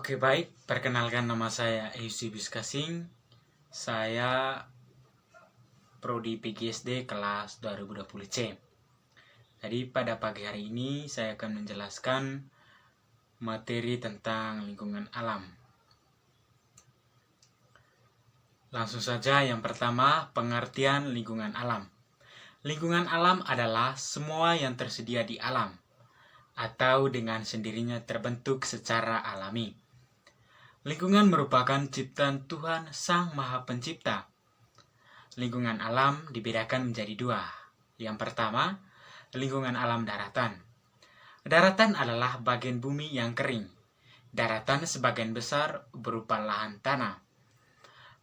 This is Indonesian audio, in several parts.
Oke, baik. Perkenalkan, nama saya Eusebis Kasing. Saya Prodi PGSD kelas 2020C. Jadi pada pagi hari ini saya akan menjelaskan materi tentang lingkungan alam. Langsung saja, yang pertama, pengertian lingkungan alam. Lingkungan alam adalah semua yang tersedia di alam atau dengan sendirinya terbentuk secara alami. Lingkungan merupakan ciptaan Tuhan Sang Maha Pencipta. Lingkungan alam dibedakan menjadi dua. Yang pertama, lingkungan alam daratan. Daratan adalah bagian bumi yang kering. Daratan sebagian besar berupa lahan tanah.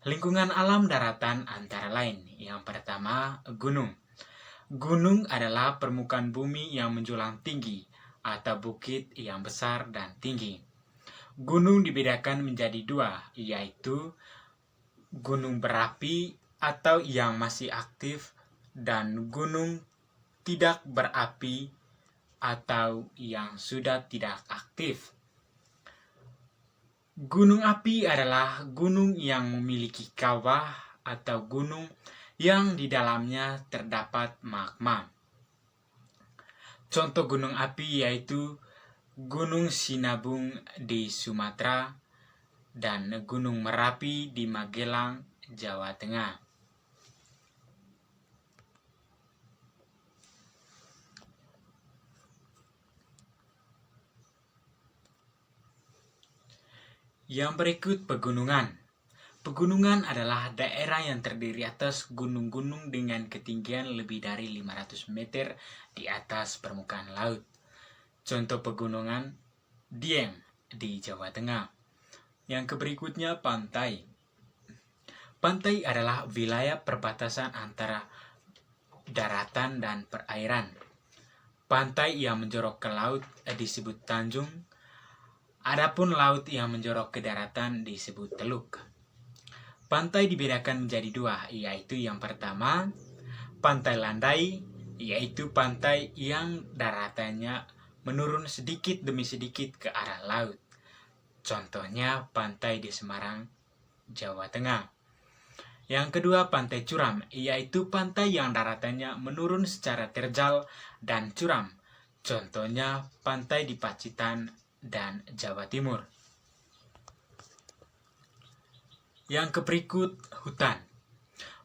Lingkungan alam daratan antara lain. Yang pertama, gunung. Gunung adalah permukaan bumi yang menjulang tinggi atau bukit yang besar dan tinggi. Gunung dibedakan menjadi dua, yaitu gunung berapi atau yang masih aktif dan gunung tidak berapi atau yang sudah tidak aktif. Gunung api adalah gunung yang memiliki kawah atau gunung yang di dalamnya terdapat magma. Contoh gunung api yaitu Gunung Sinabung di Sumatera dan Gunung Merapi di Magelang, Jawa Tengah. Yang berikut pegunungan. Pegunungan adalah daerah yang terdiri atas gunung-gunung dengan ketinggian lebih dari 500 meter di atas permukaan laut. Contoh pegunungan Dieng di Jawa Tengah. Yang berikutnya pantai. Pantai adalah wilayah perbatasan antara daratan dan perairan. Pantai yang menjorok ke laut disebut tanjung. Adapun laut yang menjorok ke daratan disebut teluk. Pantai dibedakan menjadi dua, yaitu yang pertama, pantai landai, yaitu pantai yang daratannya menurun sedikit demi sedikit ke arah laut. Contohnya pantai di Semarang, Jawa Tengah. Yang kedua, pantai curam, yaitu pantai yang daratannya menurun secara terjal dan curam. Contohnya pantai di Pacitan dan Jawa Timur. Yang berikut, hutan.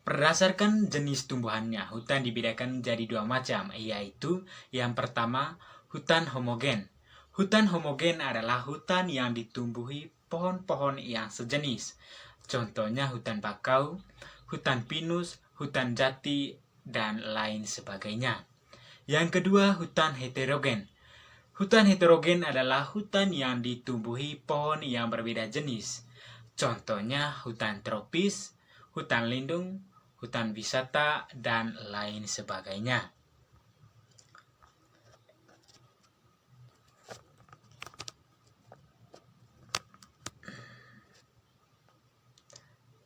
Berdasarkan jenis tumbuhannya, hutan dibedakan menjadi dua macam, yaitu yang pertama, hutan homogen. Hutan homogen adalah hutan yang ditumbuhi pohon-pohon yang sejenis. Contohnya hutan bakau, hutan pinus, hutan jati, dan lain sebagainya. Yang kedua, hutan heterogen. Hutan heterogen adalah hutan yang ditumbuhi pohon yang berbeda jenis. Contohnya hutan tropis, hutan lindung, hutan wisata, dan lain sebagainya.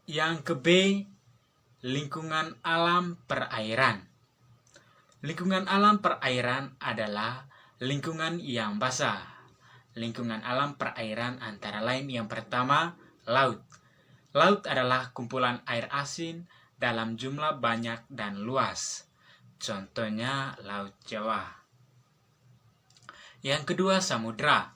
Yang ke B, lingkungan alam perairan. Lingkungan alam perairan adalah lingkungan yang basah. Lingkungan alam perairan antara lain yang pertama, laut. Laut adalah kumpulan air asin dalam jumlah banyak dan luas. Contohnya Laut Jawa. Yang kedua, samudra.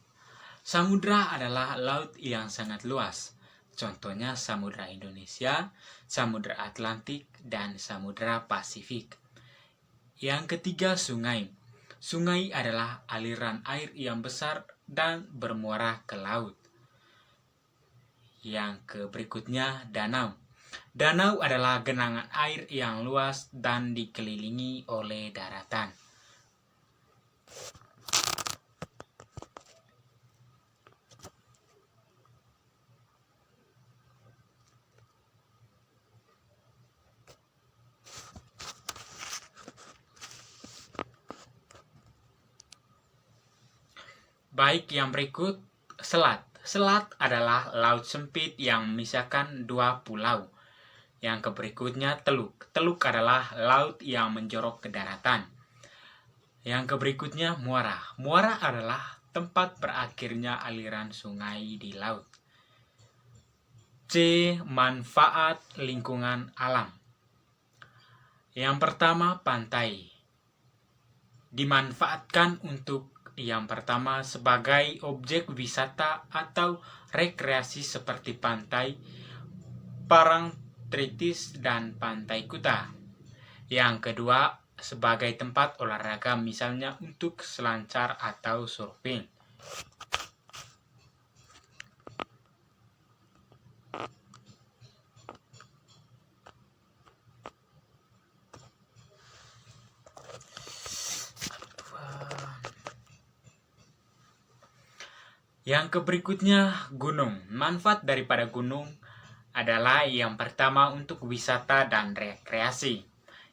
Samudra adalah laut yang sangat luas. Contohnya Samudra Indonesia, Samudra Atlantik, dan Samudra Pasifik. Yang ketiga, sungai. Sungai adalah aliran air yang besar dan bermuara ke laut. Yang berikutnya, danau. Danau adalah genangan air yang luas dan dikelilingi oleh daratan. Baik, yang berikut, selat. Selat adalah laut sempit yang memisahkan dua pulau. Yang berikutnya, teluk. Teluk adalah laut yang menjorok ke daratan. Yang berikutnya, muara. Muara adalah tempat berakhirnya aliran sungai di laut. C. Manfaat lingkungan alam. Yang pertama, pantai. Dimanfaatkan untuk yang pertama sebagai objek wisata atau rekreasi seperti pantai Parangtritis dan Pantai Kuta. Yang kedua, sebagai tempat olahraga misalnya untuk selancar atau surfing. Yang berikutnya, gunung. Manfaat daripada gunung adalah yang pertama untuk wisata dan rekreasi.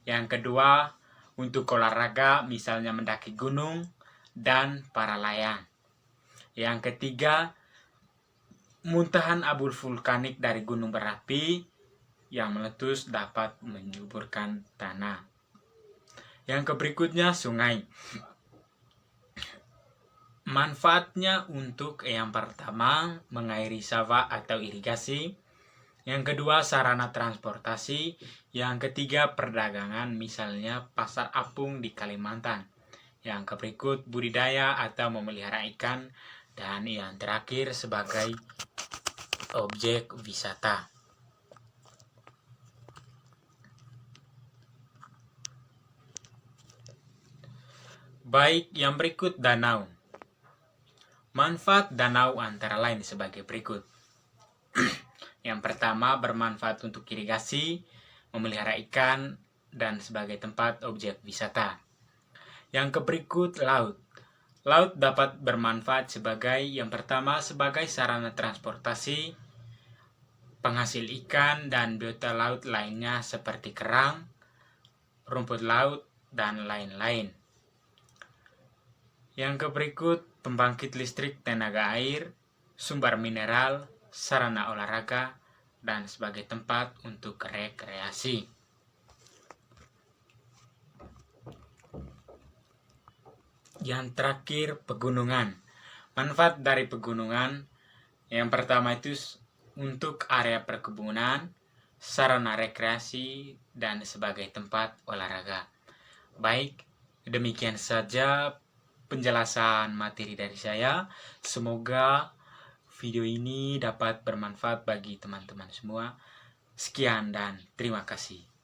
Yang kedua, untuk olahraga misalnya mendaki gunung dan para layang. Yang ketiga, muntahan abu vulkanik dari gunung berapi yang meletus dapat menyuburkan tanah. Yang berikutnya, sungai. Manfaatnya untuk yang pertama, mengairi sawah atau irigasi. Yang kedua, sarana transportasi. Yang ketiga, perdagangan, misalnya pasar apung di Kalimantan. Yang berikut, budidaya atau memelihara ikan. Dan yang terakhir, sebagai objek wisata. Baik, yang berikut danau. Manfaat danau antara lain sebagai berikut. Yang pertama, bermanfaat untuk irigasi, memelihara ikan, dan sebagai tempat objek wisata. Yang berikut, laut. Laut dapat bermanfaat sebagai yang pertama sebagai sarana transportasi, penghasil ikan dan biota laut lainnya seperti kerang, rumput laut, dan lain-lain. Yang berikut, pembangkit listrik tenaga air, sumber mineral, sarana olahraga, dan sebagai tempat untuk rekreasi. Yang terakhir, pegunungan. Manfaat dari pegunungan yang pertama itu untuk area perkebunan, sarana rekreasi, dan sebagai tempat olahraga. Baik, demikian saja penjelasan materi dari saya. Semoga video ini dapat bermanfaat bagi teman-teman semua. Sekian dan terima kasih.